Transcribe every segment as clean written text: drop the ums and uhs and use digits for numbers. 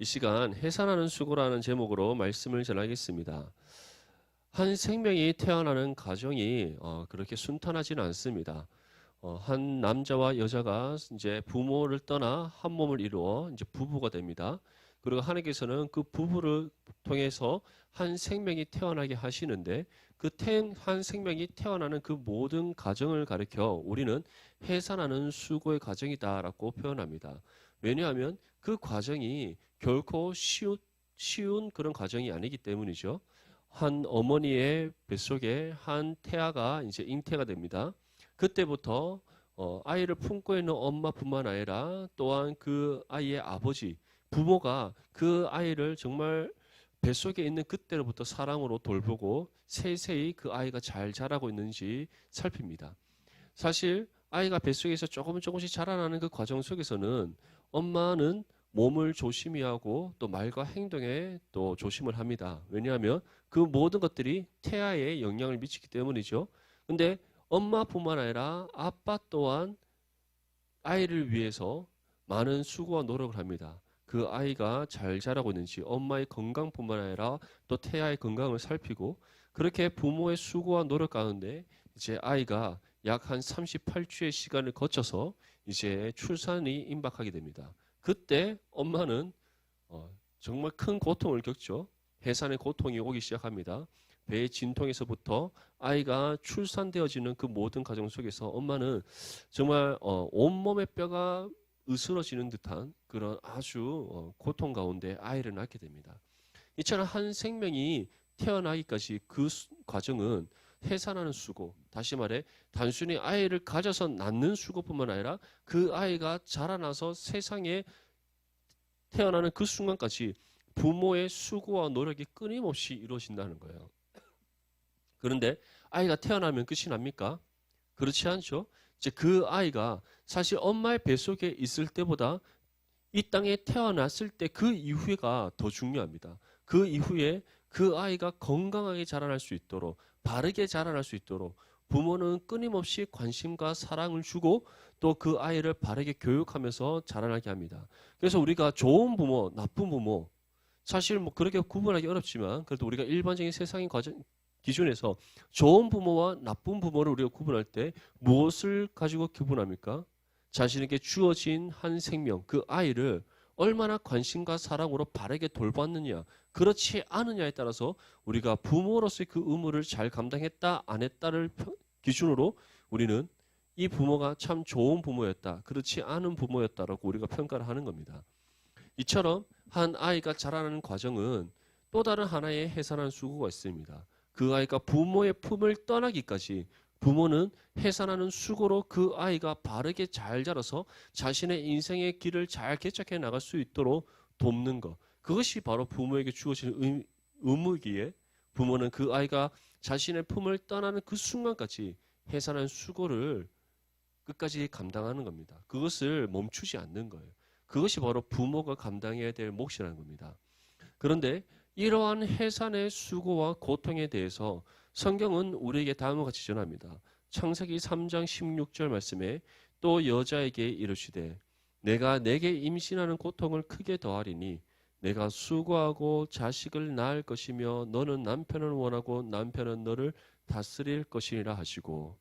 이 시간 해산하는 수고라는 제목으로 말씀을 전하겠습니다. 한 생명이 태어나는 과정이 그렇게 순탄하지는 않습니다. 한 남자와 여자가 이제 부모를 떠나 한 몸을 이루어 이제 부부가 됩니다. 그리고 하나님께서는 그 부부를 통해서 한 생명이 태어나게 하시는데 그 한 생명이 태어나는 그 모든 과정을 가리켜 우리는 해산하는 수고의 과정이다라고 표현합니다. 왜냐하면 그 과정이 결코 쉬운 그런 과정이 아니기 때문이죠. 한 어머니의 뱃속에 한 태아가 이제 잉태가 됩니다. 그때부터 아이를 품고 있는 엄마뿐만 아니라 또한 그 아이의 아버지, 부모가 그 아이를 정말 뱃속에 있는 그때로부터 사랑으로 돌보고 세세히 그 아이가 잘 자라고 있는지 살핍니다. 사실 아이가 뱃속에서 조금씩 자라나는 그 과정 속에서는 엄마는 몸을 조심히 하고 또 말과 행동에 또 조심을 합니다. 왜냐하면 그 모든 것들이 태아에 영향을 미치기 때문이죠. 근데 엄마뿐만 아니라 아빠 또한 아이를 위해서 많은 수고와 노력을 합니다. 그 아이가 잘 자라고 있는지 엄마의 건강뿐만 아니라 또 태아의 건강을 살피고 그렇게 부모의 수고와 노력 가운데 이제 아이가 약 한 38주의 시간을 거쳐서 이제 출산이 임박하게 됩니다. 그때 엄마는 정말 큰 고통을 겪죠. 해산의 고통이 오기 시작합니다. 배의 진통에서부터 아이가 출산되어지는 그 모든 과정 속에서 엄마는 정말 온몸의 뼈가 으스러지는 듯한 그런 아주 고통 가운데 아이를 낳게 됩니다. 이처럼 한 생명이 태어나기까지 그 과정은 해산하는 수고, 다시 말해 단순히 아이를 가져서 낳는 수고뿐만 아니라 그 아이가 자라나서 세상에 태어나는 그 순간까지 부모의 수고와 노력이 끊임없이 이루어진다는 거예요. 그런데 아이가 태어나면 끝이 납니까? 그렇지 않죠. 이제 그 아이가 사실 엄마의 뱃속에 있을 때보다 이 땅에 태어났을 때 그 이후가 더 중요합니다. 그 이후에 그 아이가 건강하게 자라날 수 있도록 바르게 자라날 수 있도록 부모는 끊임없이 관심과 사랑을 주고 또 그 아이를 바르게 교육하면서 자라나게 합니다. 그래서 우리가 좋은 부모, 나쁜 부모 사실 뭐 그렇게 구분하기 어렵지만 그래도 우리가 일반적인 세상의 기준에서 좋은 부모와 나쁜 부모를 우리가 구분할 때 무엇을 가지고 구분합니까? 자신에게 주어진 한 생명, 그 아이를 얼마나 관심과 사랑으로 바르게 돌봤느냐, 그렇지 않느냐에 따라서 우리가 부모로서의 그 의무를 잘 감당했다, 안 했다를 기준으로 우리는 이 부모가 참 좋은 부모였다, 그렇지 않은 부모였다라고 우리가 평가를 하는 겁니다. 이처럼 한 아이가 자라나는 과정은 또 다른 하나의 해산한 수고가 있습니다. 그 아이가 부모의 품을 떠나기까지 부모는 해산하는 수고로 그 아이가 바르게 잘 자라서 자신의 인생의 길을 잘 개척해 나갈 수 있도록 돕는 것. 그것이 바로 부모에게 주어지는 의무이기에 부모는 그 아이가 자신의 품을 떠나는 그 순간까지 해산한 수고를 끝까지 감당하는 겁니다. 그것을 멈추지 않는 거예요. 그것이 바로 부모가 감당해야 될 몫이라는 겁니다. 그런데 이러한 해산의 수고와 고통에 대해서 성경은 우리에게 다음과 같이 전합니다. 창세기 3장 16절 말씀에 또 여자에게 이르시되 내가 내게 임신하는 고통을 크게 더하리니 내가 수고하고 자식을 낳을 것이며 너는 남편을 원하고 남편은 너를 다스릴 것이라 하시고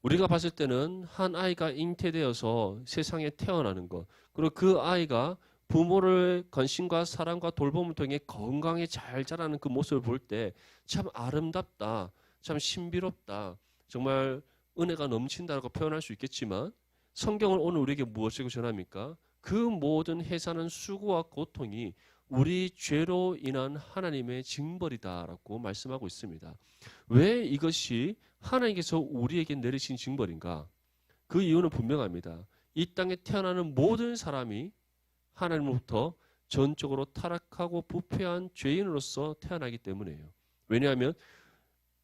우리가 봤을 때는 한 아이가 잉태되어서 세상에 태어나는 것 그리고 그 아이가 부모를 관심과 사랑과 돌봄을 통해 건강히 잘 자라는 그 모습을 볼 때 참 아름답다, 참 신비롭다, 정말 은혜가 넘친다라고 표현할 수 있겠지만 성경은 오늘 우리에게 무엇을 전합니까? 그 모든 해산은 수고와 고통이 우리 죄로 인한 하나님의 징벌이다라고 말씀하고 있습니다. 왜 이것이 하나님께서 우리에게 내리신 징벌인가? 그 이유는 분명합니다. 이 땅에 태어나는 모든 사람이 하나님으로부터 전적으로 타락하고 부패한 죄인으로서 태어나기 때문이에요. 왜냐하면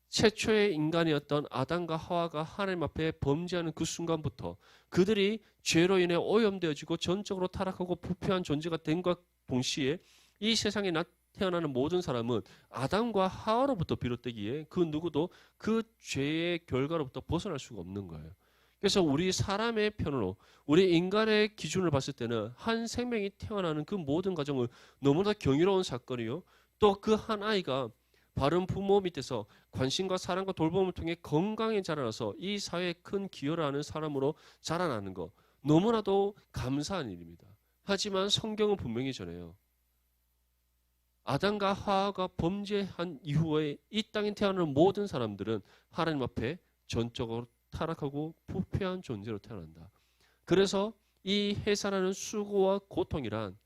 최초의 인간이었던 아담과 하와가 하나님 앞에 범죄하는 그 순간부터 그들이 죄로 인해 오염되어지고 전적으로 타락하고 부패한 존재가 된과 동시에 이 세상에 태어나는 모든 사람은 아담과 하와로부터 비롯되기에 그 누구도 그 죄의 결과로부터 벗어날 수가 없는 거예요. 그래서 우리 사람의 편으로, 우리 인간의 기준을 봤을 때는 한 생명이 태어나는 그 모든 과정은 너무나 경이로운 사건이요. 또 그 한 아이가 바른 부모 밑에서 관심과 사랑과 돌봄을 통해 건강히 자라나서 이 사회에 큰 기여를 하는 사람으로 자라나는 것, 너무나도 감사한 일입니다. 하지만 성경은 분명히 전해요. 아담과 하와가 범죄한 이후에 이 땅에 태어나는 모든 사람들은 하나님 앞에 전적으로 타락하고 부패한 존재로 태어난다. 그래서 이 해산하는 수고와 고통이란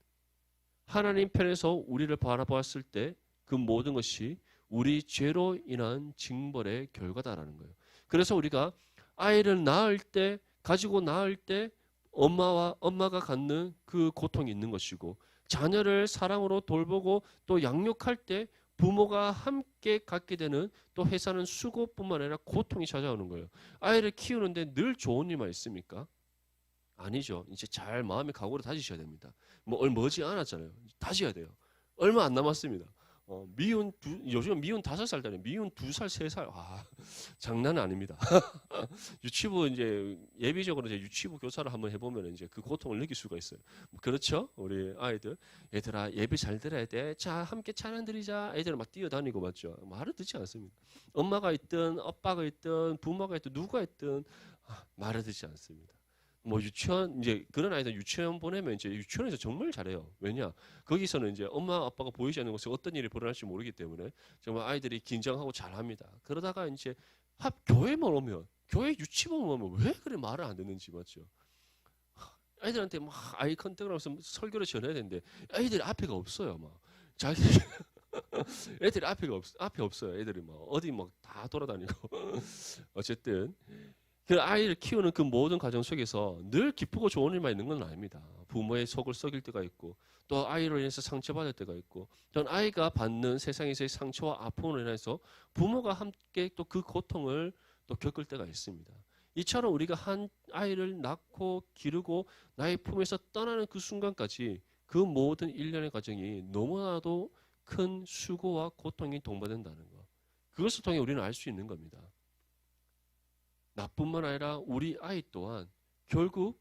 하나님 편에서 우리를 바라보았을 때 그 모든 것이 우리 죄로 인한 징벌의 결과다라는 거예요. 그래서 우리가 아이를 낳을 때, 가지고 낳을 때 엄마가 갖는 그 고통이 있는 것이고, 자녀를 사랑으로 돌보고 또 양육할 때 부모가 함께 갖게 되는 또 해사는 수고뿐만 아니라 고통이 찾아오는 거예요. 아이를 키우는데 늘 좋은 일만 있습니까? 아니죠. 이제 잘 마음의 각오를 다지셔야 됩니다. 뭐 머지 않았잖아요. 다져야 돼요. 얼마 안 남았습니다. 요즘 미운 5살짜리, 미운 2살, 3살. 장난은 아닙니다. 유치부 이제 예비적으로 이제 유치부 교사를 한번 해보면 이제 그 고통을 느낄 수가 있어요. 그렇죠? 우리 아이들, 얘들아 예배 잘 들어야 돼. 자, 함께 찬양 드리자. 애들 막 뛰어다니고 맞죠? 말을 듣지 않습니다. 엄마가 있든 아빠가 있든 부모가 있든 누가 있든 말을 듣지 않습니다. 뭐 유치원 이제 그런 아이들 유치원 보내면 이제 유치원에서 정말 잘해요. 왜냐? 거기서는 이제 엄마 아빠가 보이지 않는 곳에 어떤 일이 벌어날지 모르기 때문에 정말 아이들이 긴장하고 잘합니다. 그러다가 이제 교회만 오면, 교회 유치원 오면 왜 그래 말을 안 듣는지 맞죠? 아이들한테 막 아이 컨택을 하면서 설교를 전해야 되는데 애들이 앞에가 없어요. 막 자기 애들이 앞에 없어요. 애들이 막 어디 막 다 돌아다니고 어쨌든. 그 아이를 키우는 그 모든 과정 속에서 늘 기쁘고 좋은 일만 있는 건 아닙니다. 부모의 속을 썩일 때가 있고, 또 아이로 인해서 상처받을 때가 있고, 또 아이가 받는 세상에서의 상처와 아픔으로 인해서 부모가 함께 또 그 고통을 또 겪을 때가 있습니다. 이처럼 우리가 한 아이를 낳고 기르고 나의 품에서 떠나는 그 순간까지 그 모든 일련의 과정이 너무나도 큰 수고와 고통이 동반된다는 것. 그것을 통해 우리는 알 수 있는 겁니다. 나뿐만 아니라 우리 아이 또한 결국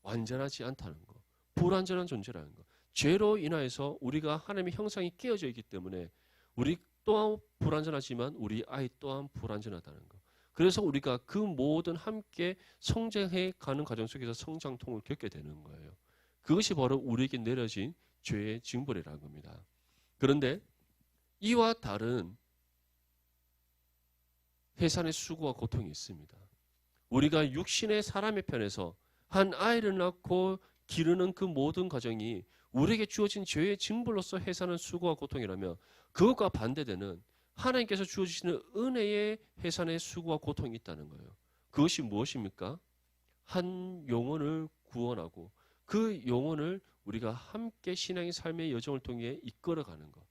완전하지 않다는 것, 불완전한 존재라는 것. 죄로 인하여서 우리가 하나님의 형상이 깨어져 있기 때문에 우리 또한 불완전하지만 우리 아이 또한 불완전하다는 것. 그래서 우리가 그 모든 함께 성장해 가는 과정 속에서 성장통을 겪게 되는 거예요. 그것이 바로 우리에게 내려진 죄의 징벌이라는 겁니다. 그런데 이와 다른 해산의 수고와 고통이 있습니다. 우리가 육신의 사람의 편에서 한 아이를 낳고 기르는 그 모든 과정이 우리에게 주어진 죄의 징벌로서 해산하는 수고와 고통이라면, 그것과 반대되는 하나님께서 주어주시는 은혜의 해산의 수고와 고통이 있다는 거예요. 그것이 무엇입니까? 한 영혼을 구원하고 그 영혼을 우리가 함께 신앙의 삶의 여정을 통해 이끌어가는 것.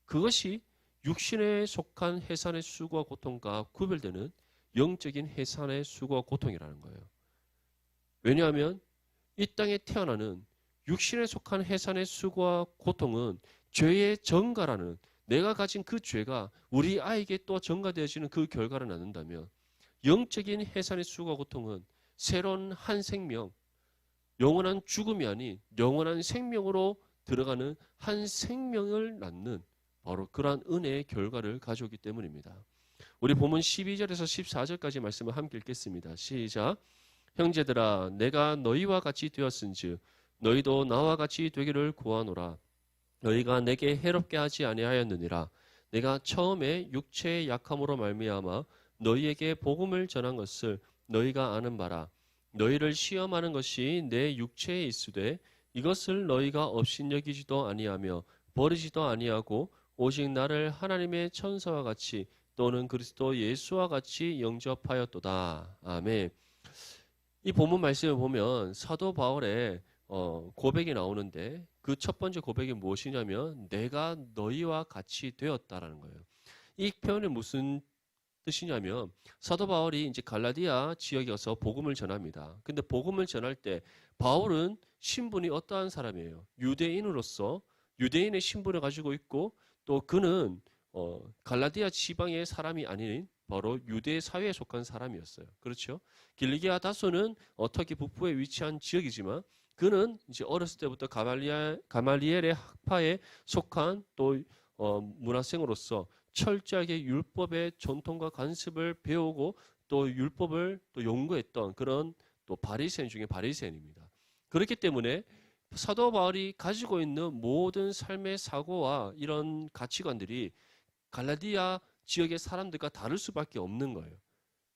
그것이 육신에 속한 해산의 수고와 고통과 구별되는 영적인 해산의 수고와 고통이라는 거예요. 왜냐하면 이 땅에 태어나는 육신에 속한 해산의 수고와 고통은 죄의 전가라는, 내가 가진 그 죄가 우리 아이에게 또 전가되어지는 그 결과를 낳는다면, 영적인 해산의 수고와 고통은 새로운 한 생명, 영원한 죽음이 아닌 영원한 생명으로 들어가는 한 생명을 낳는 바로 그러한 은혜의 결과를 가져오기 때문입니다. 우리 본문 12절에서 14절까지 말씀을 함께 읽겠습니다. 시작. 형제들아, 내가 너희와 같이 되었은즉 너희도 나와 같이 되기를 구하노라. 너희가 내게 해롭게 하지 아니하였느니라. 내가 처음에 육체의 약함으로 말미암아 너희에게 복음을 전한 것을 너희가 아는 바라. 너희를 시험하는 것이 내 육체에 있으되 이것을 너희가 업신여기지도 아니하며 버리지도 아니하고 오직 나를 하나님의 천사와 같이 또는 그리스도 예수와 같이 영접하였도다. 아멘. 이 본문 말씀을 보면 사도 바울의 고백이 나오는데, 그 첫 번째 고백이 무엇이냐면 내가 너희와 같이 되었다라는 거예요. 이 표현이 무슨 뜻이냐면, 사도 바울이 이제 갈라디아 지역에 가서 복음을 전합니다. 근데 복음을 전할 때 바울은 신분이 어떠한 사람이에요? 유대인으로서 유대인의 신분을 가지고 있고, 또 그는 갈라디아 지방의 사람이 아닌 바로 유대 사회에 속한 사람이었어요. 그렇죠? 길리기아 다소는 터키 북부에 위치한 지역이지만 그는 이제 어렸을 때부터 가말리엘의 학파에 속한 또 문화생으로서 철저하게 율법의 전통과 관습을 배우고 또 율법을 또 연구했던 그런 또 바리새인 중에 바리새인입니다. 그렇기 때문에 사도 바울이 가지고 있는 모든 삶의 사고와 이런 가치관들이 갈라디아 지역의 사람들과 다를 수밖에 없는 거예요.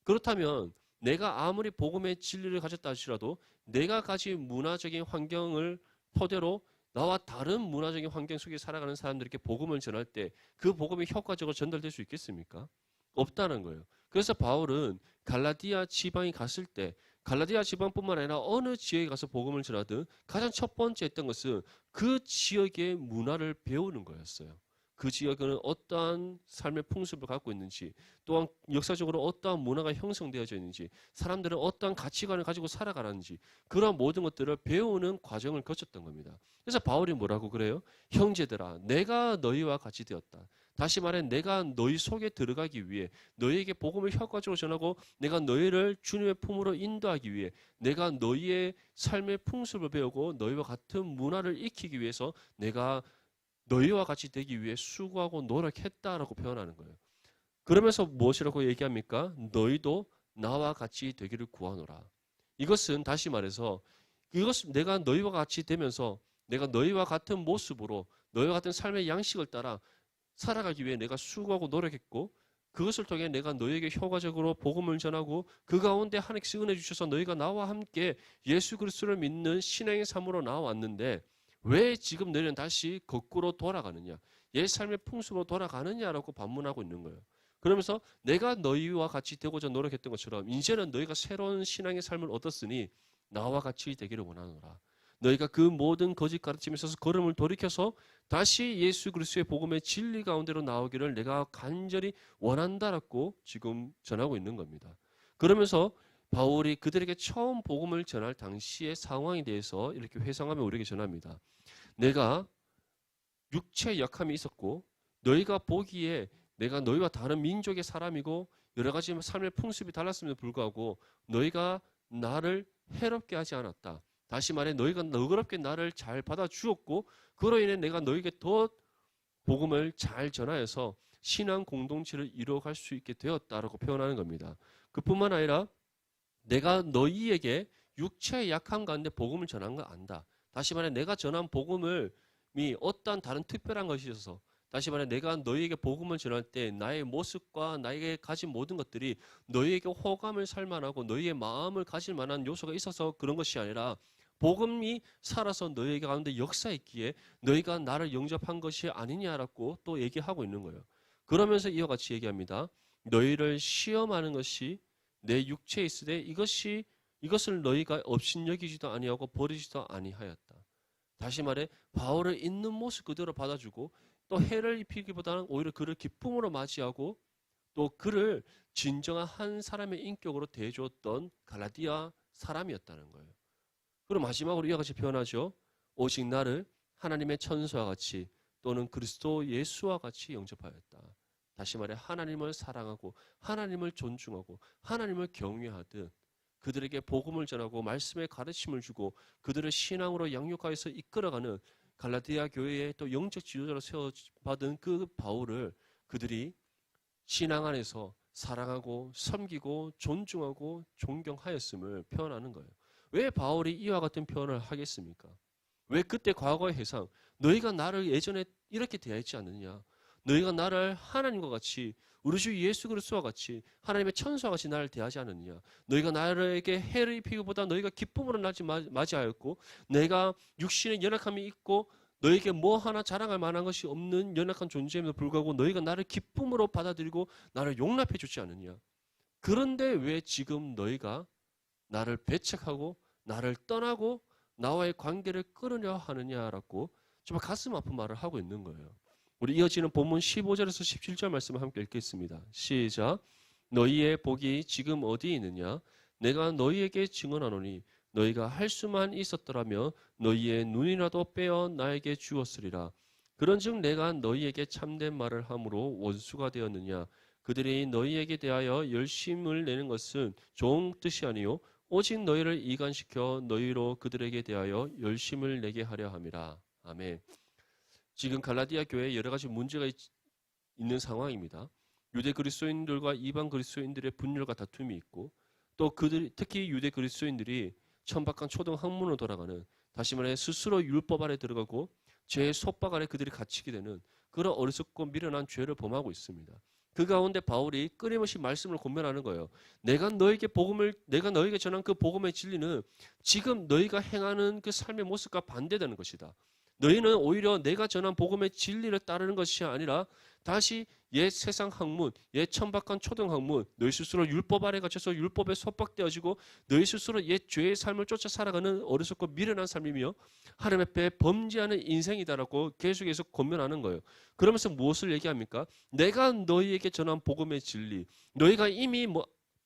그렇다면 내가 아무리 복음의 진리를 가졌다 할지라도 내가 가진 문화적인 환경을 토대로 나와 다른 문화적인 환경 속에 살아가는 사람들에게 복음을 전할 때 그 복음이 효과적으로 전달될 수 있겠습니까? 없다는 거예요. 그래서 바울은 갈라디아 지방에 갔을 때 갈라디아 지방뿐만 아니라 어느 지역에 가서 복음을 전하든 가장 첫 번째 했던 것은 그 지역의 문화를 배우는 거였어요. 그 지역은 어떠한 삶의 풍습을 갖고 있는지, 또한 역사적으로 어떠한 문화가 형성되어져 있는지, 사람들은 어떠한 가치관을 가지고 살아가는지, 그런 모든 것들을 배우는 과정을 거쳤던 겁니다. 그래서 바울이 뭐라고 그래요? 형제들아, 내가 너희와 같이 되었다. 다시 말해 내가 너희 속에 들어가기 위해, 너희에게 복음을 효과적으로 전하고 내가 너희를 주님의 품으로 인도하기 위해, 내가 너희의 삶의 풍습을 배우고 너희와 같은 문화를 익히기 위해서 내가 너희와 같이 되기 위해 수고하고 노력했다라고 표현하는 거예요. 그러면서 무엇이라고 얘기합니까? 너희도 나와 같이 되기를 구하노라. 이것은 다시 말해서 이것은 내가 너희와 같이 되면서 내가 너희와 같은 모습으로 너희와 같은 삶의 양식을 따라 살아가기 위해 내가 수고하고 노력했고 그것을 통해 내가 너희에게 효과적으로 복음을 전하고 그 가운데 하나님께서 은혜 주셔서 너희가 나와 함께 예수 그리스도를 믿는 신앙의 삶으로 나왔는데 왜 지금 너희는 다시 거꾸로 돌아가느냐, 옛 삶의 풍습으로 돌아가느냐라고 반문하고 있는 거예요. 그러면서 내가 너희와 같이 되고자 노력했던 것처럼 이제는 너희가 새로운 신앙의 삶을 얻었으니 나와 같이 되기를 원하노라. 너희가 그 모든 거짓 가르침에 있어서 걸음을 돌이켜서 다시 예수 그리스도의 복음의 진리 가운데로 나오기를 내가 간절히 원한다라고 지금 전하고 있는 겁니다. 그러면서 바울이 그들에게 처음 복음을 전할 당시의 상황에 대해서 이렇게 회상하며 우리에게 전합니다. 내가 육체의 약함이 있었고 너희가 보기에 내가 너희와 다른 민족의 사람이고 여러 가지 삶의 풍습이 달랐음에도 불구하고 너희가 나를 해롭게 하지 않았다. 다시 말해 너희가 너그럽게 나를 잘 받아주었고 그로 인해 내가 너희에게 더 복음을 잘 전하여서 신앙 공동체를 이루어갈 수 있게 되었다라고 표현하는 겁니다. 그뿐만 아니라 내가 너희에게 육체의 약함 가운데 복음을 전한 거 안다. 다시 말해 내가 전한 복음이 어떠한 다른 특별한 것이 있어서 다시 말해 내가 너희에게 복음을 전할 때 나의 모습과 나에게 가진 모든 것들이 너희에게 호감을 살 만하고 너희의 마음을 가질 만한 요소가 있어서 그런 것이 아니라 복음이 살아서 너희에게 가운데 역사했기에 너희가 나를 영접한 것이 아니냐라고 또 얘기하고 있는 거예요. 그러면서 이와 같이 얘기합니다. 너희를 시험하는 것이 내 육체에 있으되 이것을 너희가 업신여기지도 아니하고 버리지도 아니하였다. 다시 말해 바울을 있는 모습 그대로 받아주고 또 해를 입히기보다는 오히려 그를 기쁨으로 맞이하고 또 그를 진정한 한 사람의 인격으로 대해주었던 갈라디아 사람이었다는 거예요. 그리고 마지막으로 이와 같이 표현하죠. 오직 나를 하나님의 천사와 같이 또는 그리스도 예수와 같이 영접하였다. 다시 말해 하나님을 사랑하고 하나님을 존중하고 하나님을 경외하듯 그들에게 복음을 전하고 말씀의 가르침을 주고 그들을 신앙으로 양육하여서 이끌어가는 갈라디아 교회의 또 영적 지도자로 세워받은 그 바울을 그들이 신앙 안에서 사랑하고 섬기고 존중하고 존경하였음을 표현하는 거예요. 왜 바울이 이와 같은 표현을 하겠습니까? 왜 그때 과거의 회상, 너희가 나를 예전에 이렇게 대했지 않느냐? 너희가 나를 하나님과 같이 우리 주 예수 그리스도와 같이 하나님의 천사와 같이 나를 대하지 않느냐? 너희가 나에게 해를 입히기보다 너희가 기쁨으로 나를 맞이하였고 내가 육신의 연약함이 있고 너희에게 뭐 하나 자랑할 만한 것이 없는 연약한 존재임에도 불구하고 너희가 나를 기쁨으로 받아들이고 나를 용납해 주지 않느냐? 그런데 왜 지금 너희가 나를 배척하고 나를 떠나고 나와의 관계를 끊으려 하느냐라고 정말 가슴 아픈 말을 하고 있는 거예요. 우리 이어지는 본문 15절에서 17절 말씀을 함께 읽겠습니다. 시작. 너희의 복이 지금 어디에 있느냐? 내가 너희에게 증언하노니 너희가 할 수만 있었더라면 너희의 눈이라도 빼어 나에게 주었으리라. 그런즉 내가 너희에게 참된 말을 함으로 원수가 되었느냐? 그들이 너희에게 대하여 열심을 내는 것은 좋은 뜻이 아니요 오직 너희를 이간시켜 너희로 그들에게 대하여 열심을 내게 하려 함이라. 아멘. 지금 갈라디아 교회에 여러 가지 문제가 있는 상황입니다. 유대 그리스도인들과 이방 그리스도인들의 분열과 다툼이 있고 또 그들 특히 유대 그리스도인들이 천박한 초등 학문으로 돌아가는 다시 말해 스스로 율법 아래 들어가고 죄의 속박 아래 그들이 갇히게 되는 그런 어리석고 미련한 죄를 범하고 있습니다. 그 가운데 바울이 끊임없이 말씀을 권면하는 거예요. 내가 너에게 전한 그 복음의 진리는 지금 너희가 행하는 그 삶의 모습과 반대되는 것이다. 너희는 오히려 내가 전한 복음의 진리를 따르는 것이 아니라 다시 옛 세상 학문, 옛 천박한 초등 학문, 너희 스스로 율법 아래 갇혀서 율법에 속박되어지고 너희 스스로 옛 죄의 삶을 쫓아 살아가는 어리석고 미련한 삶이며 하나님 앞에 범죄하는 인생이다라고 계속해서 권면하는 거예요. 그러면서 무엇을 얘기합니까? 내가 너희에게 전한 복음의 진리, 너희가 이미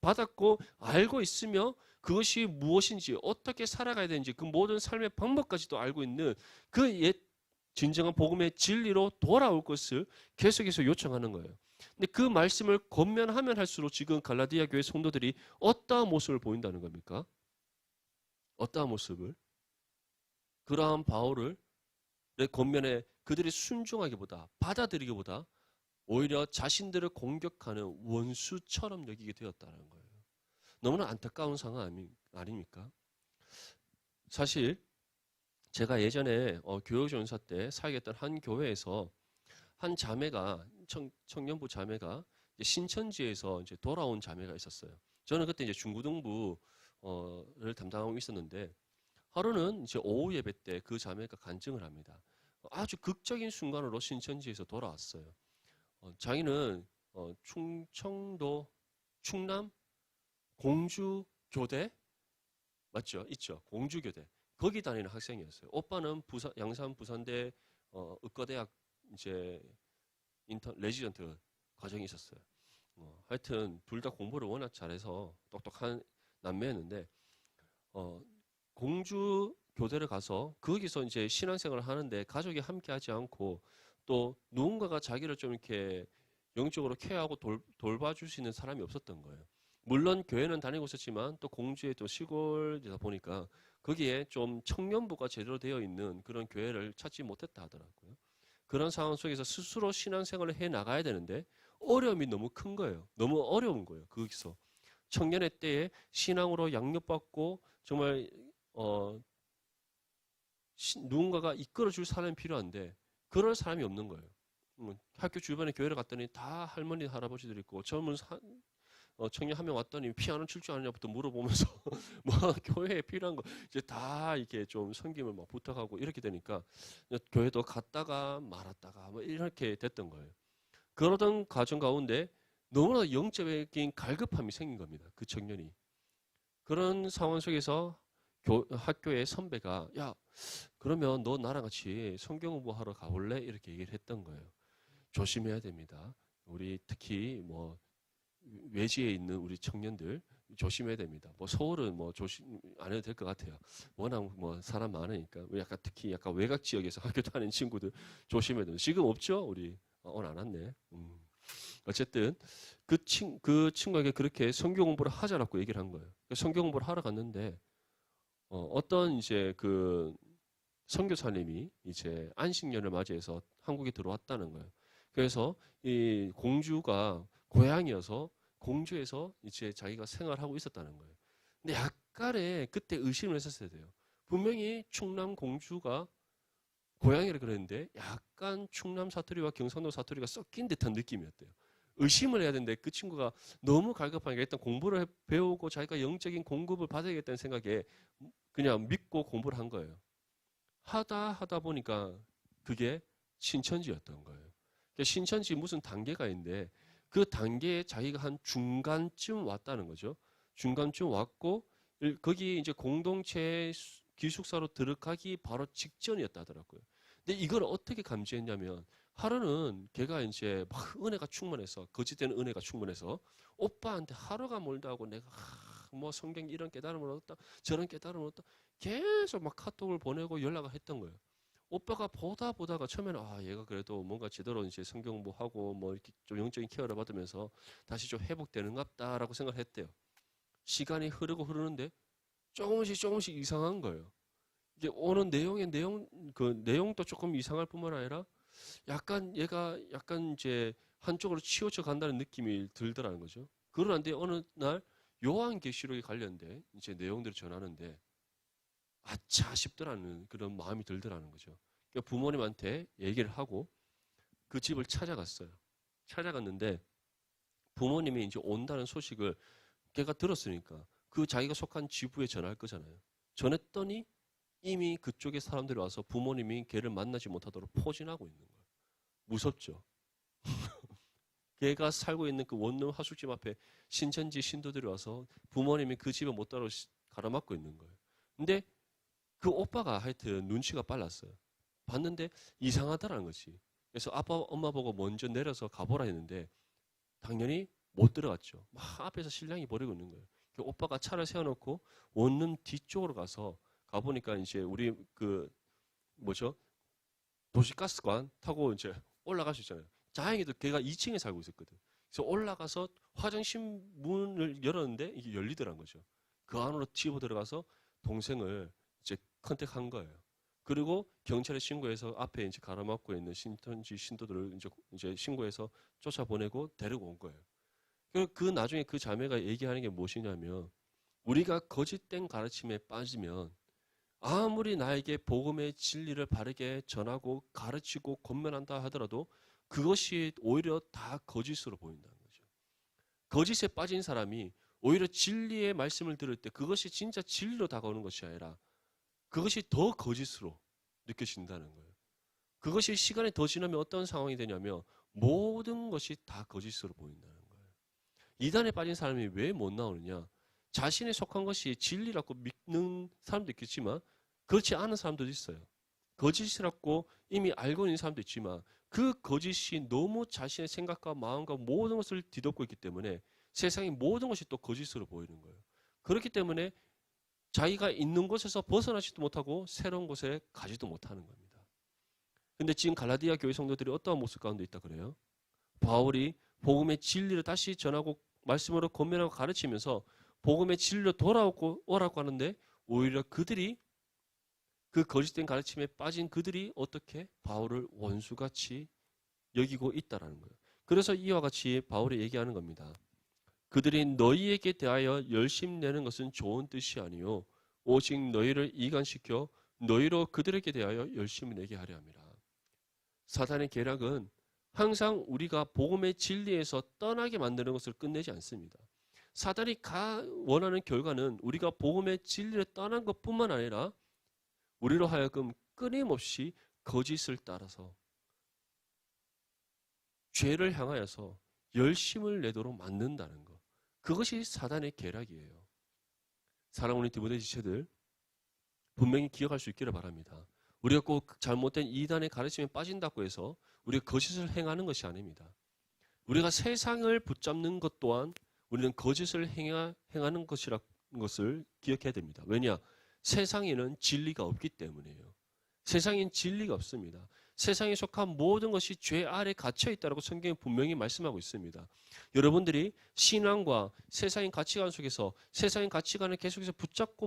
받았고 알고 있으며 그것이 무엇인지 어떻게 살아가야 되는지 그 모든 삶의 방법까지도 알고 있는 그 옛 진정한 복음의 진리로 돌아올 것을 계속해서 요청하는 거예요. 근데 그 말씀을 권면하면 할수록 지금 갈라디아 교회 성도들이 어떠한 모습을 보인다는 겁니까? 어떠한 모습을? 그러한 바울을 권면에 그들이 순종하기보다 받아들이기보다 오히려 자신들을 공격하는 원수처럼 여기게 되었다는 거예요. 너무나 안타까운 상황 아닙니까? 사실 제가 예전에 교육전사 때 사역했던 한 교회에서 한 자매가 청년부 자매가 신천지에서 이제 돌아온 자매가 있었어요. 저는 그때 이제 중고등부를 담당하고 있었는데 하루는 이제 오후 예배 때 그 자매가 간증을 합니다. 아주 극적인 순간으로 신천지에서 돌아왔어요. 자기는 충청도 충남 공주교대 맞죠? 있죠. 공주교대. 거기 다니는 학생이었어요. 오빠는 양산 부산대 의과대학 이제 레지던트 과정이 있었어요. 하여튼 둘 다 공부를 워낙 잘해서 똑똑한 남매였는데 공주 교대를 가서 거기서 이제 신앙생활을 하는데 가족이 함께하지 않고 또 누군가가 자기를 좀 이렇게 영적으로 케어하고 돌봐줄 수 있는 사람이 없었던 거예요. 물론 교회는 다니고 있었지만 또 공주의 또 시골이다 보니까 거기에 좀 청년부가 제대로 되어 있는 그런 교회를 찾지 못했다 하더라고요. 그런 상황 속에서 스스로 신앙생활을 해 나가야 되는데 어려움이 너무 큰 거예요. 너무 어려운 거예요. 거기서 청년의 때에 신앙으로 양육받고 정말 누군가가 이끌어줄 사람이 필요한데 그럴 사람이 없는 거예요. 학교 주변에 교회를 갔더니 다 할머니 할아버지들 있고 젊은 청년 한 명 왔더니 피아노 칠 줄 아느냐부터 물어보면서 뭐 교회에 필요한 거 이제 다 이렇게 좀 섬김을 막 부탁하고 이렇게 되니까 교회도 갔다가 말았다가 뭐 이렇게 됐던 거예요. 그러던 과정 가운데 너무나 영적인 갈급함이 생긴 겁니다. 그 청년이. 그런 상황 속에서 학교의 선배가 야 그러면 너 나랑 같이 성경 공부하러 가볼래? 이렇게 얘기를 했던 거예요. 조심해야 됩니다. 우리 특히 뭐 외지에 있는 우리 청년들 조심해야 됩니다. 뭐 서울은 뭐 조심 안 해도 될 것 같아요. 워낙 뭐 사람 많으니까 약간 특히 약간 외곽 지역에서 학교 다니는 친구들 조심해야 됩니다. 지금 없죠? 우리 오늘 안 왔네. 어쨌든 그 친구에게 그렇게 성경 공부를 하자라고 얘기를 한 거예요. 성경 공부를 하러 갔는데 어떤 이제 그 선교사님이 이제 안식년을 맞이해서 한국에 들어왔다는 거예요. 그래서 이 공주가 고향이어서 공주에서 이제 자기가 생활하고 있었다는 거예요. 근데 약간의 그때 의심을 했었어야 돼요. 분명히 충남 공주가 고향이라 그랬는데 약간 충남 사투리와 경상도 사투리가 섞인 듯한 느낌이었대요. 의심을 해야 되는데 그 친구가 너무 갈급하니까 일단 공부를 배우고 자기가 영적인 공급을 받아야겠다는 생각에 그냥 믿고 공부를 한 거예요. 하다 보니까 그게 신천지였던 거예요. 그러니까 신천지 무슨 단계가 있는데 그 단계에 자기가 한 중간쯤 왔다는 거죠. 중간쯤 왔고 거기 이제 공동체 기숙사로 들어가기 바로 직전이었다 하더라고요. 근데 이걸 어떻게 감지했냐면 하루는 걔가 이제 막 은혜가 충만해서 거짓된 은혜가 충만해서 오빠한테 하루가 멀다 하고 내가 뭐 성경 이런 깨달음을 얻었다 저런 깨달음을 얻었다 계속 막 카톡을 보내고 연락을 했던 거예요. 오빠가 보다가 처음에는 얘가 그래도 뭔가 제대로 이제 성경 공부하고 뭐 이렇게 좀 영적인 케어를 받으면서 다시 좀 회복되는갑다라고 생각을 했대요. 시간이 흐르는데 조금씩 이상한 거예요. 이게 오는 그 내용도 조금 이상할 뿐만 아니라 약간 얘가 약간 이제 한쪽으로 치우쳐 간다는 느낌이 들더라는 거죠. 그러는데 어느 날 요한계시록에 관련된 이제 내용들을 전하는데 아차 싶더라는 그런 마음이 들더라는 거죠. 그러니까 부모님한테 얘기를 하고 그 집을 찾아갔어요. 찾아갔는데 부모님이 이제 온다는 소식을 걔가 들었으니까 그 자기가 속한 지부에 전화할 거잖아요. 전했더니 이미 그쪽에 사람들이 와서 부모님이 걔를 만나지 못하도록 포진하고 있는 거예요. 무섭죠. 걔가 살고 있는 그 원룸 하숙집 앞에 신천지 신도들이 와서 부모님이 그 집에 못 따라 가로막고 있는 거예요. 근데 그 오빠가 하여튼 눈치가 빨랐어요. 봤는데 이상하다라는 거지. 그래서 아빠, 엄마 보고 먼저 내려서 가보라 했는데 당연히 못 들어갔죠. 막 앞에서 신랑이 버리고 있는 거예요. 그 오빠가 차를 세워놓고 원룸 뒤쪽으로 가보니까 이제 우리 그 뭐죠? 도시가스관 타고 이제 올라갈 수 있잖아요. 다행히도 걔가 2층에 살고 있었거든. 그래서 올라가서 화장실 문을 열었는데 이게 열리더란 거죠. 그 안으로 집어 들어가서 동생을 이제 컨택한 거예요. 그리고 경찰에 신고해서 앞에 이제 가로막고 있는 신천지 신도들을 이제 신고해서 쫓아보내고 데리고 온 거예요. 그 나중에 그 자매가 얘기하는 게 무엇이냐면 우리가 거짓된 가르침에 빠지면 아무리 나에게 복음의 진리를 바르게 전하고 가르치고 권면한다 하더라도 그것이 오히려 다 거짓으로 보인다는 거죠. 거짓에 빠진 사람이 오히려 진리의 말씀을 들을 때 그것이 진짜 진리로 다가오는 것이 아니라 그것이 더 거짓으로 느껴진다는 거예요. 그것이 시간이 더 지나면 어떤 상황이 되냐면 모든 것이 다 거짓으로 보인다는 거예요. 이단에 빠진 사람이 왜 못 나오느냐? 자신에 속한 것이 진리라고 믿는 사람도 있겠지만 그렇지 않은 사람도 있어요. 거짓이라고 이미 알고 있는 사람도 있지만 그 거짓이 너무 자신의 생각과 마음과 모든 것을 뒤덮고 있기 때문에 세상의 모든 것이 또 거짓으로 보이는 거예요. 그렇기 때문에 자기가 있는 곳에서 벗어나지도 못하고 새로운 곳에 가지도 못하는 겁니다. 근데 지금 갈라디아 교회 성도들이 어떠한 모습 가운데 있다 그래요? 바울이 복음의 진리를 다시 전하고 말씀으로 권면하고 가르치면서 복음의 진리로 돌아오라고 하는데 오히려 그들이 그 거짓된 가르침에 빠진 그들이 어떻게 바울을 원수같이 여기고 있다라는 거예요. 그래서 이와 같이 바울이 얘기하는 겁니다. 그들이 너희에게 대하여 열심 내는 것은 좋은 뜻이 아니요 오직 너희를 이간시켜 너희로 그들에게 대하여 열심히 내게 하려 함이라. 사탄의 계략은 항상 우리가 복음의 진리에서 떠나게 만드는 것을 끝내지 않습니다. 사단이 원하는 결과는 우리가 복음의 진리를 떠난 것뿐만 아니라 우리로 하여금 끊임없이 거짓을 따라서 죄를 향하여서 열심을 내도록 만든다는 것. 그것이 사단의 계략이에요. 사랑하는 디모데 지체들 분명히 기억할 수 있기를 바랍니다. 우리가 꼭 잘못된 이단의 가르침에 빠진다고 해서 우리가 거짓을 행하는 것이 아닙니다. 우리가 세상을 붙잡는 것 또한 우리는 거짓을 행하는 것이라는 것을 기억해야 됩니다. 왜냐? 세상에는 진리가 없기 때문이에요. 세상엔 진리가 없습니다. 세상에 속한 모든 것이 죄 아래 갇혀 있다고 성경이 분명히 말씀하고 있습니다. 여러분들이 신앙과 세상의 가치관 속에서 세상의 가치관을 계속해서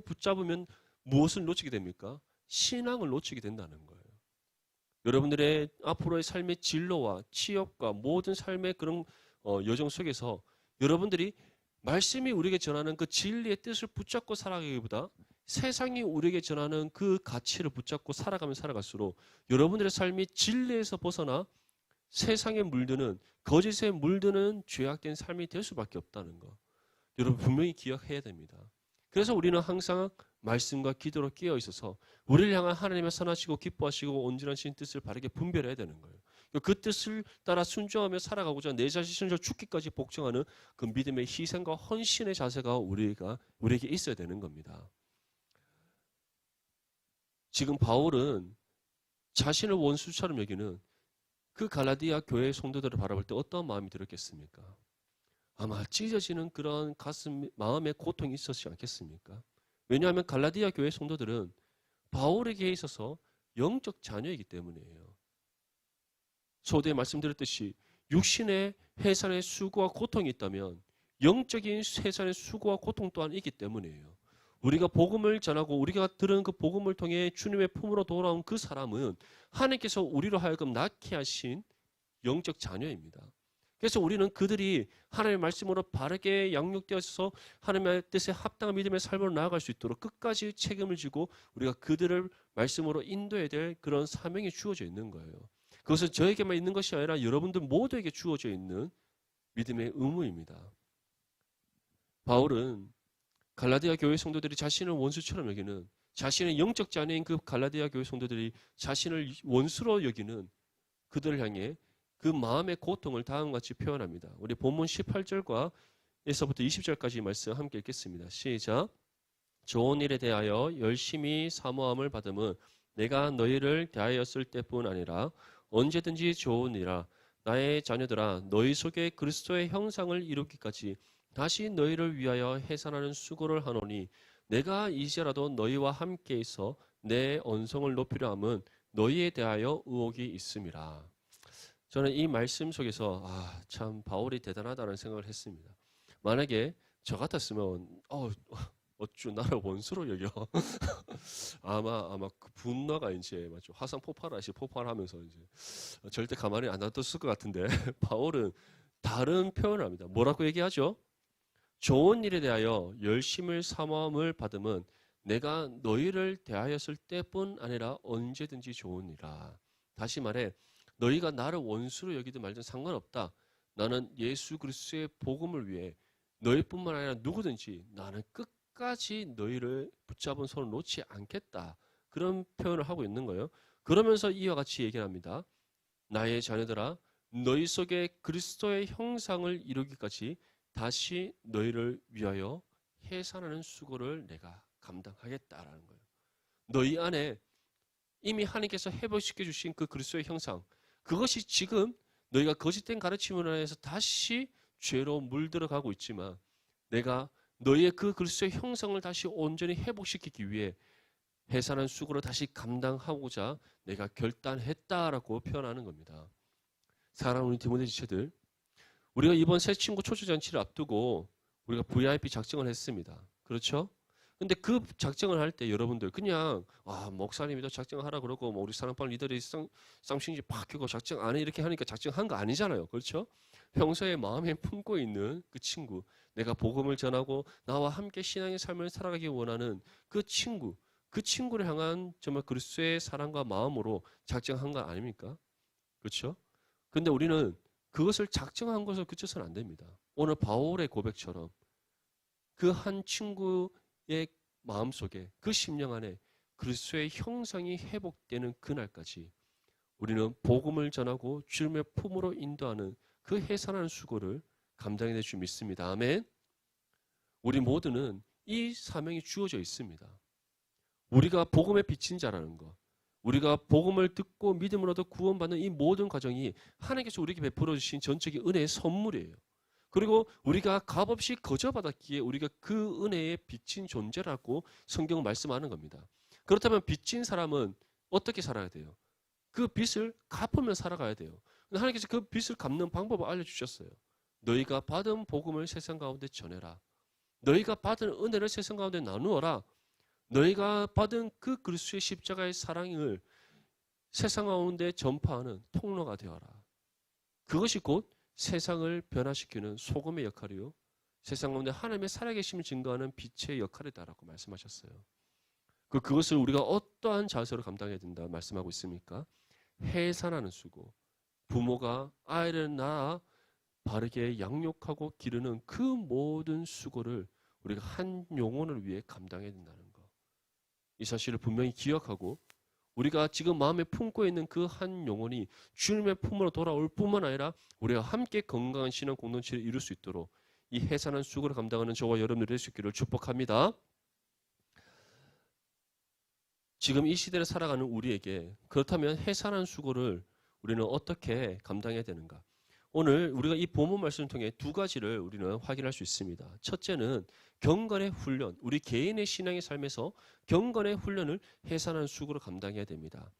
붙잡으면 무엇을 놓치게 됩니까? 신앙을 놓치게 된다는 거예요. 여러분들의 앞으로의 삶의 진로와 취업과 모든 삶의 그런 여정 속에서 여러분들이 말씀이 우리에게 전하는 그 진리의 뜻을 붙잡고 살아가기보다 세상이 우리에게 전하는 그 가치를 붙잡고 살아가면 살아갈수록 여러분들의 삶이 진리에서 벗어나 세상에 물드는 거짓에 물드는 죄악된 삶이 될 수밖에 없다는 거. 여러분 분명히 기억해야 됩니다. 그래서 우리는 항상 말씀과 기도로 깨어 있어서 우리를 향한 하나님의 선하시고 기뻐하시고 온전하신 뜻을 바르게 분별해야 되는 거예요. 그 뜻을 따라 순종하며 살아가고자 내 자신을 죽기까지 복종하는 그 믿음의 희생과 헌신의 자세가 우리에게 있어야 되는 겁니다. 지금 바울은 자신을 원수처럼 여기는 그 갈라디아 교회 성도들을 바라볼 때 어떤 마음이 들었겠습니까? 아마 찢어지는 그런 마음의 고통이 있었지 않겠습니까? 왜냐하면 갈라디아 교회 성도들은 바울에게 있어서 영적 자녀이기 때문이에요. 소대에 말씀드렸듯이 육신의 해산의 수고와 고통이 있다면 영적인 해산의 수고와 고통 또한 있기 때문이에요. 우리가 복음을 전하고 우리가 들은 그 복음을 통해 주님의 품으로 돌아온 그 사람은 하나님께서 우리로 하여금 낳게 하신 영적 자녀입니다. 그래서 우리는 그들이 하나님의 말씀으로 바르게 양육되어서 하나님의 뜻에 합당한 믿음의 삶으로 나아갈 수 있도록 끝까지 책임을 지고 우리가 그들을 말씀으로 인도해야 될 그런 사명이 주어져 있는 거예요. 그것은 저에게만 있는 것이 아니라 여러분들 모두에게 주어져 있는 믿음의 의무입니다. 바울은 갈라디아 교회 성도들이 자신을 원수처럼 여기는, 자신의 영적 자녀인 그 갈라디아 교회 성도들이 자신을 원수로 여기는 그들을 향해 그 마음의 고통을 다음과 같이 표현합니다. 우리 본문 18절과 에서부터 20절까지 말씀 함께 읽겠습니다. 시작. 좋은 일에 대하여 열심히 사모함을 받음은 내가 너희를 대하였을 때뿐 아니라 언제든지 좋은 일이라. 나의 자녀들아, 너희 속에 그리스도의 형상을 이루기까지 다시 너희를 위하여 해산하는 수고를 하노니 내가 이제라도 너희와 함께 있어 내 언성을 높이려 함은 너희에 대하여 의혹이 있음이라. 저는 이 말씀 속에서 참 바울이 대단하다는 생각을 했습니다. 만약에 저 같았으면 어쭈 나를 원수로 여겨. 아마 그 분노가 이제 맞죠. 화산 폭발하시 폭발하면서 이제 절대 가만히 안 놔뒀을 것 같은데 바울은 다른 표현을 합니다. 뭐라고 얘기하죠? 좋은 일에 대하여 열심을 사모함을 받음은 내가 너희를 대하였을 때뿐 아니라 언제든지 좋은 일이라. 다시 말해 너희가 나를 원수로 여기든 말든 상관없다. 나는 예수 그리스도의 복음을 위해 너희뿐만 아니라 누구든지 나는 끝까지 너희를 붙잡은 손을 놓지 않겠다. 그런 표현을 하고 있는 거예요. 그러면서 이와 같이 얘기를 합니다. 나의 자녀들아, 너희 속에 그리스도의 형상을 이루기까지 다시 너희를 위하여 해산하는 수고를 내가 감당하겠다라는 거예요. 너희 안에 이미 하나님께서 회복시켜 주신 그 그리스도의 형상, 그것이 지금 너희가 거짓된 가르침을 안에서 다시 죄로 물들어가고 있지만 내가 너희의 그 그리스도의 형상을 다시 온전히 회복시키기 위해 해산한 수고를 다시 감당하고자 내가 결단했다라고 표현하는 겁니다. 사랑하는 우리 디모데 지체들, 우리가 이번 새 친구 초대잔치를 앞두고 우리가 VIP 작정을 했습니다. 그렇죠? 근데 그 작정을 할 때 여러분들 그냥 목사님이 더 작정하라 그러고 뭐 우리 사랑방 리더들이 쌍신지 바뀌고 작정 안 해 이렇게 하니까 작정한 거 아니잖아요. 그렇죠? 평소에 마음에 품고 있는 그 친구, 내가 복음을 전하고 나와 함께 신앙의 삶을 살아가기 원하는 그 친구, 그 친구를 향한 정말 그리스도의 사랑과 마음으로 작정한 거 아닙니까? 그렇죠? 근데 우리는 그것을 작정한 것을 그쳐서는 안 됩니다. 오늘 바울의 고백처럼 그 한 친구의 마음속에 그 심령 안에 그리스도의 형상이 회복되는 그날까지 우리는 복음을 전하고 주님의 품으로 인도하는 그 해산하는 수고를 감당해낼 줄 믿습니다. 아멘. 우리 모두는 이 사명이 주어져 있습니다. 우리가 복음의 빛인 자라는 것, 우리가 복음을 듣고 믿음으로도 구원받는 이 모든 과정이 하나님께서 우리에게 베풀어 주신 전적인 은혜의 선물이에요. 그리고 우리가 값없이 거저받았기에 우리가 그 은혜의 빚진 존재라고 성경은 말씀하는 겁니다. 그렇다면 빚진 사람은 어떻게 살아야 돼요? 그 빚을 갚으면 살아가야 돼요. 하나님께서 그 빚을 갚는 방법을 알려주셨어요. 너희가 받은 복음을 세상 가운데 전해라. 너희가 받은 은혜를 세상 가운데 나누어라. 너희가 받은 그 그리스도의 십자가의 사랑을 세상 가운데 전파하는 통로가 되어라. 그것이 곧 세상을 변화시키는 소금의 역할이요. 세상 가운데 하나님의 살아계심을 증거하는 빛의 역할이다라고 말씀하셨어요. 그것을 우리가 어떠한 자세로 감당해야 된다 말씀하고 있습니까? 해산하는 수고. 부모가 아이를 낳아 바르게 양육하고 기르는 그 모든 수고를 우리가 한 영혼을 위해 감당해야 된다는 것. 이 사실을 분명히 기억하고 우리가 지금 마음에 품고 있는 그 한 영혼이 주님의 품으로 돌아올 뿐만 아니라 우리가 함께 건강한 신앙 공동체를 이룰 수 있도록 이 해산한 수고를 감당하는 저와 여러분들이 될 수 있기를 축복합니다. 지금 이 시대를 살아가는 우리에게 그렇다면 해산한 수고를 우리는 어떻게 감당해야 되는가? 오늘 우리가 이 본문 말씀을 통해 두 가지를 우리는 확인할 수 있습니다. 첫째는 경건의 훈련, 우리 개인의 신앙의 삶에서 경건의 훈련을 해산한 수고로 감당해야 됩니다.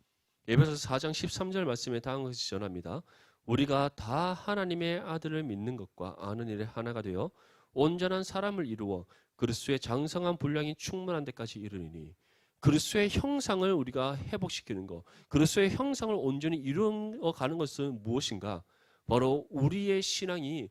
에베소서 4장 13절 말씀에 다음과 같이 전합니다. 우리가 다 하나님의 아들을 믿는 것과 아는 일에 하나가 되어 온전한 사람을 이루어 그리스도의 장성한 분량이 충만한 데까지 이르리니, 그리스도의 형상을 우리가 회복시키는 것, 그리스도의 형상을 온전히 이루어가는 것은 무엇인가? 바로 우리의 신앙이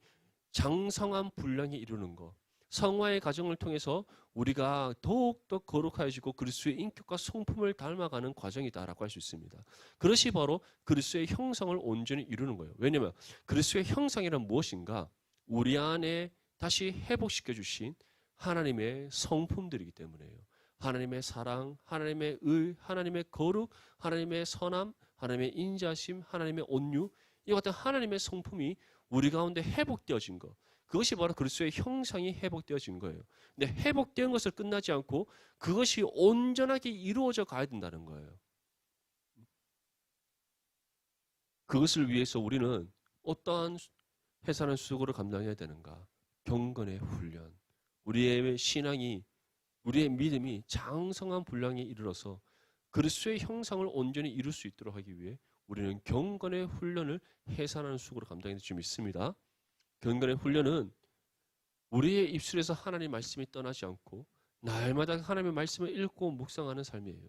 장성한 분량에 이루는 것, 성화의 과정을 통해서 우리가 더욱더 거룩해지고 그리스도의 인격과 성품을 닮아가는 과정이다라고 할 수 있습니다. 그것이 바로 그리스도의 형상을 온전히 이루는 거예요. 왜냐하면 그리스도의 형상이란 무엇인가? 우리 안에 다시 회복시켜 주신 하나님의 성품들이기 때문에요. 하나님의 사랑, 하나님의 의, 하나님의 거룩, 하나님의 선함, 하나님의 인자심, 하나님의 온유, 이 같은 하나님의 성품이 우리 가운데 회복되어진 것, 그것이 바로 그리스도의 형상이 회복되어진 거예요. 근데 회복된 것을 끝나지 않고 그것이 온전하게 이루어져 가야 된다는 거예요. 그것을 위해서 우리는 어떠한 회사는 수고를 감당해야 되는가? 경건의 훈련. 우리의 신앙이, 우리의 믿음이 장성한 분량에 이르러서 그리스도의 형상을 온전히 이룰 수 있도록 하기 위해 우리는 경건의 훈련을 해산하는 수고를 감당해야 될 줄 믿습니다. 경건의 훈련은 우리의 입술에서 하나님의 말씀이 떠나지 않고 날마다 하나님의 말씀을 읽고 묵상하는 삶이에요.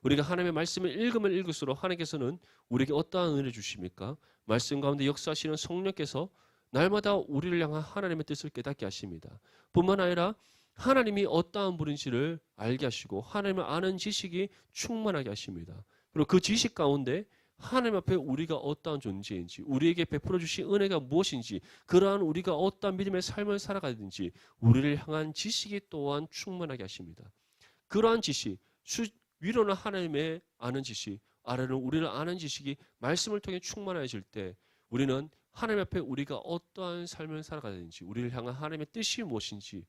우리가 하나님의 말씀을 읽으면 읽을수록 하나님께서는 우리에게 어떠한 은혜를 주십니까? 말씀 가운데 역사하시는 성령께서 날마다 우리를 향한 하나님의 뜻을 깨닫게 하십니다. 뿐만 아니라 하나님이 어떠한 분인지를 알게 하시고 하나님을 아는 지식이 충만하게 하십니다. 그리고 그 지식 가운데 하나님 앞에 우리가 어떠한 존재인지, 우리에게 베풀어 주신 은혜가 무엇인지, 그러한 우리가 어떠한 믿음의 삶을 살아가든지 우리를 향한 지식이 또한 충만하게 하십니다. 그러한 지식, 위로는 하나님의 아는 지식, 아래는 우리를 아는 지식이 말씀을 통해 충만해질 때 우리는 하나님 앞에 우리가 어떠한 삶을 살아가든지, 우리를 향한 하나님의 뜻이 무엇인지,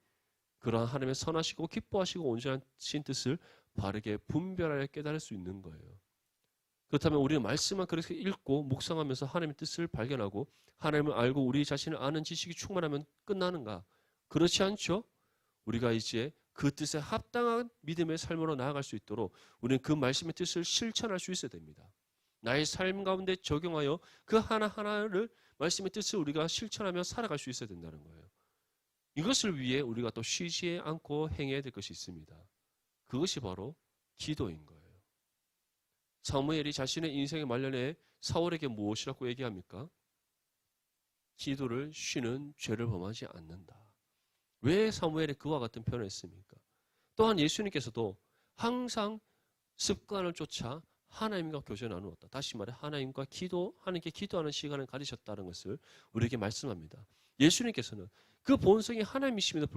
그러한 하나님의 선하시고 기뻐하시고 온전하신 뜻을 바르게 분별하여 깨달을 수 있는 거예요. 그렇다면 우리는 말씀만 그렇게 읽고 묵상하면서 하나님의 뜻을 발견하고 하나님을 알고 우리 자신을 아는 지식이 충만하면 끝나는가? 그렇지 않죠? 우리가 이제 그 뜻에 합당한 믿음의 삶으로 나아갈 수 있도록 우리는 그 말씀의 뜻을 실천할 수 있어야 됩니다. 나의 삶 가운데 적용하여 그 하나하나를 말씀의 뜻을 우리가 실천하며 살아갈 수 있어야 된다는 거예요. 이것을 위해 우리가 또 쉬지 않고 행해야 될 것이 있습니다. 그것이 바로 기도인 거예요. 사무엘이 자신의 인생의 말년에 사울에게 무엇이라고 얘기합니까? 기도를 쉬는 죄를 범하지 않는다. 왜 사무엘이 그와 같은 표현을 했습니까? 또한 예수님께서도 항상 습관을 쫓아 하나님과 교제 나누었다. 다시 말해 하나님과 하나님께 기도하는 시간을 가지셨다는 것을 우리에게 말씀합니다. 예수님께서는 그 본성이 하나님이심에도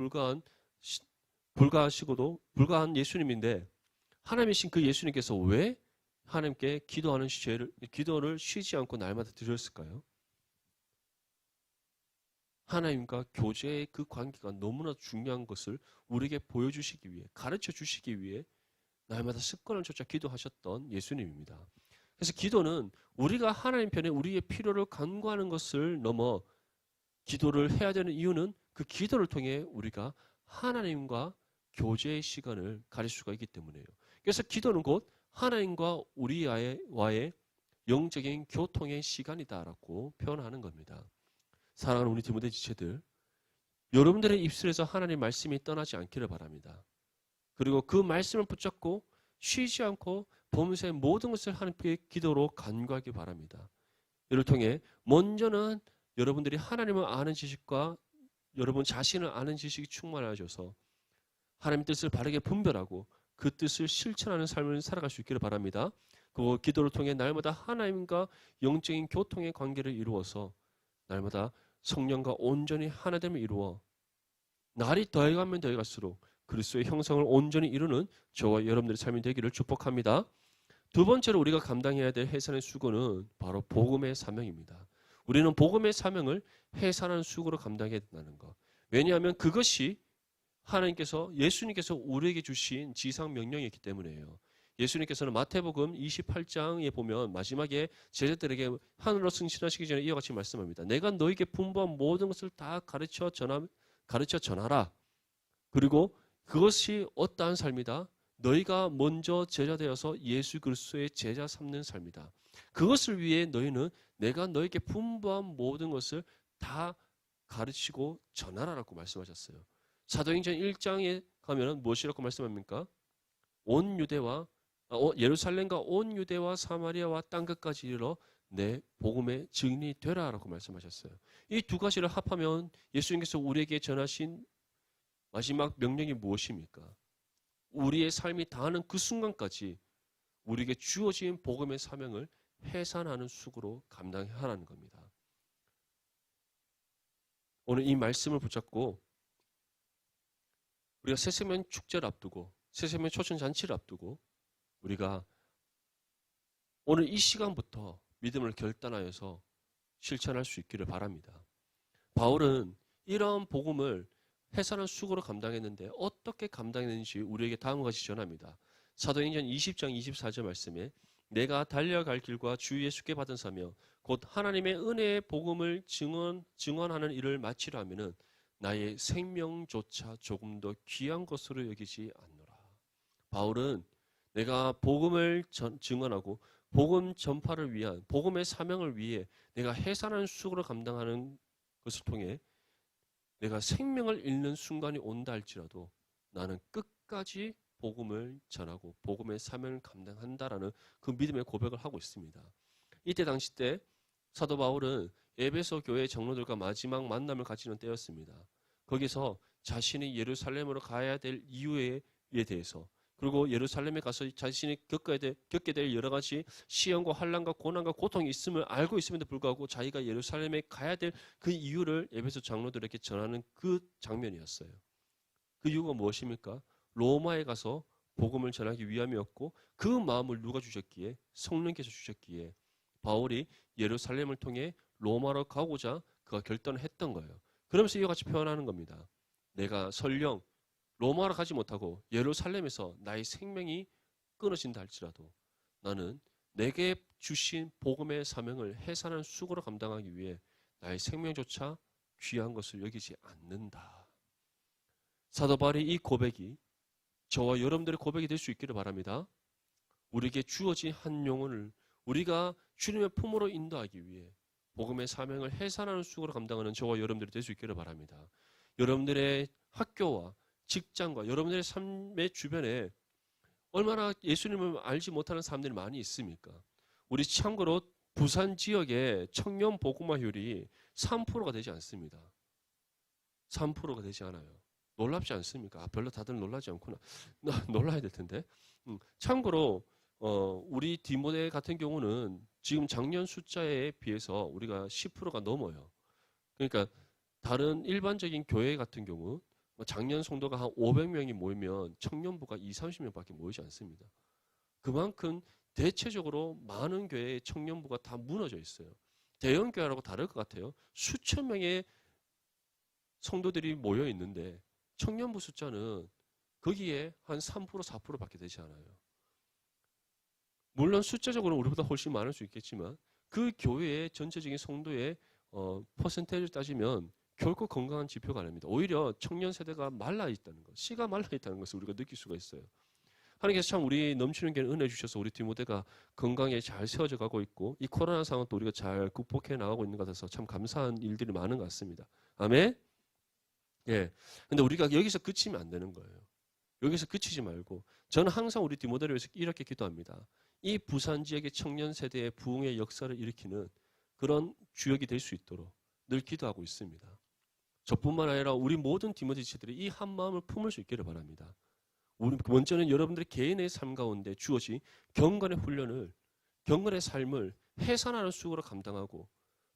불과한 예수님인데, 하나님이신 그 예수님께서 왜 하나님께 기도를 쉬지 않고 날마다 드렸을까요? 하나님과 교제의 그 관계가 너무나 중요한 것을 우리에게 보여주시기 위해, 가르쳐 주시기 위해 날마다 습관을 쫓아 기도하셨던 예수님입니다. 그래서 기도는 우리가 하나님 편에 우리의 필요를 간구하는 것을 넘어 기도를 해야 되는 이유는 그 기도를 통해 우리가 하나님과 교제의 시간을 가질 수가 있기 때문이에요. 그래서 기도는 곧 하나님과 우리와의 영적인 교통의 시간이다라고 표현하는 겁니다. 사랑하는 우리 디모데 지체들, 여러분들의 입술에서 하나님 말씀이 떠나지 않기를 바랍니다. 그리고 그 말씀을 붙잡고 쉬지 않고 범사의 모든 것을 하나님께 기도로 간구하기 바랍니다. 이를 통해 먼저는 여러분들이 하나님을 아는 지식과 여러분 자신을 아는 지식이 충만해져서 하나님의 뜻을 바르게 분별하고 그 뜻을 실천하는 삶을 살아갈 수 있기를 바랍니다. 그 기도를 통해 날마다 하나님과 영적인 교통의 관계를 이루어서 날마다 성령과 온전히 하나됨을 이루어 날이 더해가면 더해갈수록 그리스도의 형상을 온전히 이루는 저와 여러분들의 삶이 되기를 축복합니다. 두 번째로 우리가 감당해야 될 해산의 수고는 바로 복음의 사명입니다. 우리는 복음의 사명을 해산하는 수고로 감당해야 된다는 것. 왜냐하면 그것이 예수님께서 우리에게 주신 지상 명령이기 때문이에요. 예수님께서는 마태복음 28장에 보면 마지막에 제자들에게 하늘로 승천하시기 전에 이와 같이 말씀합니다. 내가 너에게 분부한 모든 것을 다 가르쳐 전하라. 그리고 그것이 어떠한 삶이다? 너희가 먼저 제자 되어서 예수 그리스도의 제자 삼는 삶이다. 그것을 위해 너희는 내가 너에게 분부한 모든 것을 다 가르치고 전하라라고 말씀하셨어요. 사도행전 1장에 가면은 무엇이라고 말씀합니까? 온 유대와 예루살렘과 온 유대와 사마리아와 땅 끝까지 이르러 내 복음의 증인이 되라라고 말씀하셨어요. 이 두 가지를 합하면 예수님께서 우리에게 전하신 마지막 명령이 무엇입니까? 우리의 삶이 다하는 그 순간까지 우리에게 주어진 복음의 사명을 해산하는 수고로 감당하라는 겁니다. 오늘 이 말씀을 붙잡고 우리가 새세면 축제를 앞두고 새세면 초청잔치를 앞두고 우리가 오늘 이 시간부터 믿음을 결단하여서 실천할 수 있기를 바랍니다. 바울은 이러한 복음을 해산한 수고로 감당했는데 어떻게 감당했는지 우리에게 다음과 같이 전합니다. 사도행전 20장 24절 말씀에 내가 달려갈 길과 주 예수께 받은 사명 곧 하나님의 은혜의 복음을 증언하는 일을 마치려 하면은 나의 생명조차 조금 더 귀한 것으로 여기지 않노라. 바울은 내가 복음을 증언하고 복음 전파를 위한 복음의 사명을 위해 내가 해산하는 수고를 감당하는 것을 통해 내가 생명을 잃는 순간이 온다 할지라도 나는 끝까지 복음을 전하고 복음의 사명을 감당한다라는 그 믿음의 고백을 하고 있습니다. 이때 당시 때 사도 바울은 에베소 교회 장로들과 마지막 만남을 가지는 때였습니다. 거기서 자신이 예루살렘으로 가야 될 이유에 대해서 그리고 예루살렘에 가서 자신이 겪게 될 여러 가지 시험과 환난과 고난과 고통이 있음을 알고 있음에도 불구하고 자기가 예루살렘에 가야 될 그 이유를 에베소 장로들에게 전하는 그 장면이었어요. 그 이유가 무엇입니까? 로마에 가서 복음을 전하기 위함이었고 그 마음을 누가 주셨기에? 성령께서 주셨기에 바울이 예루살렘을 통해 로마로 가고자 그가 결단을 했던 거예요. 그러면서 이와 같이 표현하는 겁니다. 내가 설령 로마로 가지 못하고 예루살렘에서 나의 생명이 끊어진다 할지라도 나는 내게 주신 복음의 사명을 해산한 수고로 감당하기 위해 나의 생명조차 귀한 것을 여기지 않는다. 사도 바울의 이 고백이 저와 여러분들의 고백이 될 수 있기를 바랍니다. 우리에게 주어진 한 영혼을 우리가 주님의 품으로 인도하기 위해 복음의 사명을 해산하는 수고로 감당하는 저와 여러분들이 될 수 있기를 바랍니다. 여러분들의 학교와 직장과 여러분들의 삶의 주변에 얼마나 예수님을 알지 못하는 사람들이 많이 있습니까? 우리 참고로 부산 지역의 청년 복음화율이 3%가 되지 않습니다. 3%가 되지 않아요. 놀랍지 않습니까? 별로 다들 놀라지 않구나. 놀라야 될 텐데. 참고로 우리 디모데 같은 경우는 지금 작년 숫자에 비해서 우리가 10%가 넘어요. 그러니까 다른 일반적인 교회 같은 경우 작년 성도가 한 500명이 모이면 청년부가 20-30명밖에 모이지 않습니다. 그만큼 대체적으로 많은 교회의 청년부가 다 무너져 있어요. 대형 교회라고 다를 것 같아요. 수천 명의 성도들이 모여 있는데 청년부 숫자는 거기에 한 3%, 4%밖에 되지 않아요. 물론 숫자적으로 우리보다 훨씬 많을 수 있겠지만 그 교회의 전체적인 성도의 퍼센테이지를 따지면 결코 건강한 지표가 아닙니다. 오히려 청년 세대가 말라 있다는 것, 씨가 말라 있다는 것을 우리가 느낄 수가 있어요. 하나님께서 참 우리 넘치는 게 은혜 주셔서 우리 디모데가 건강에 잘 세워져 가고 있고 이 코로나 상황도 우리가 잘 극복해 나가고 있는 것 같아서 참 감사한 일들이 많은 것 같습니다. 아멘. 예. 근데 우리가 여기서 그치면 안 되는 거예요. 여기서 그치지 말고 저는 항상 우리 디모데를 위해서 이렇게 기도합니다. 이 부산 지역의 청년 세대의 부흥의 역사를 일으키는 그런 주역이 될 수 있도록 늘 기도하고 있습니다. 저뿐만 아니라 우리 모든 디모데 지체들이 이 한 마음을 품을 수 있기를 바랍니다. 우리 먼저는 여러분들의 개인의 삶 가운데 주어진 경건의 훈련을, 경건의 삶을 해산하는 수고로 감당하고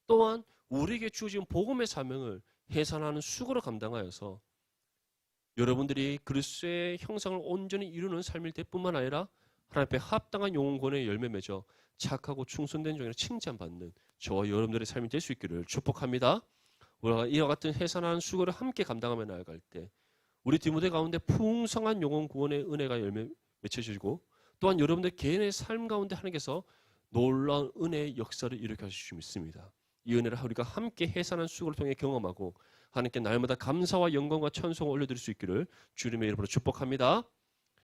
또한 우리에게 주어진 복음의 사명을 해산하는 수고로 감당하여서 여러분들이 그리스도의 형상을 온전히 이루는 삶일 때뿐만 아니라 하나님 앞에 합당한 영혼권의 열매 맺어 착하고 충성된 종이라 칭찬받는 저와 여러분들의 삶이 될 수 있기를 축복합니다. 우리가 이와 같은 해산하는 수고를 함께 감당하며 나아갈 때 우리 디모데 가운데 풍성한 영혼 구원의 은혜가 열매 맺혀지고 또한 여러분들 개인의 삶 가운데 하나님께서 놀라운 은혜의 역사를 일으켜 주실 수 있습니다. 이 은혜를 우리가 함께 해산하는 수고를 통해 경험하고 하나님께 날마다 감사와 영광과 찬송을 올려드릴 수 있기를 주님의 이름으로 축복합니다.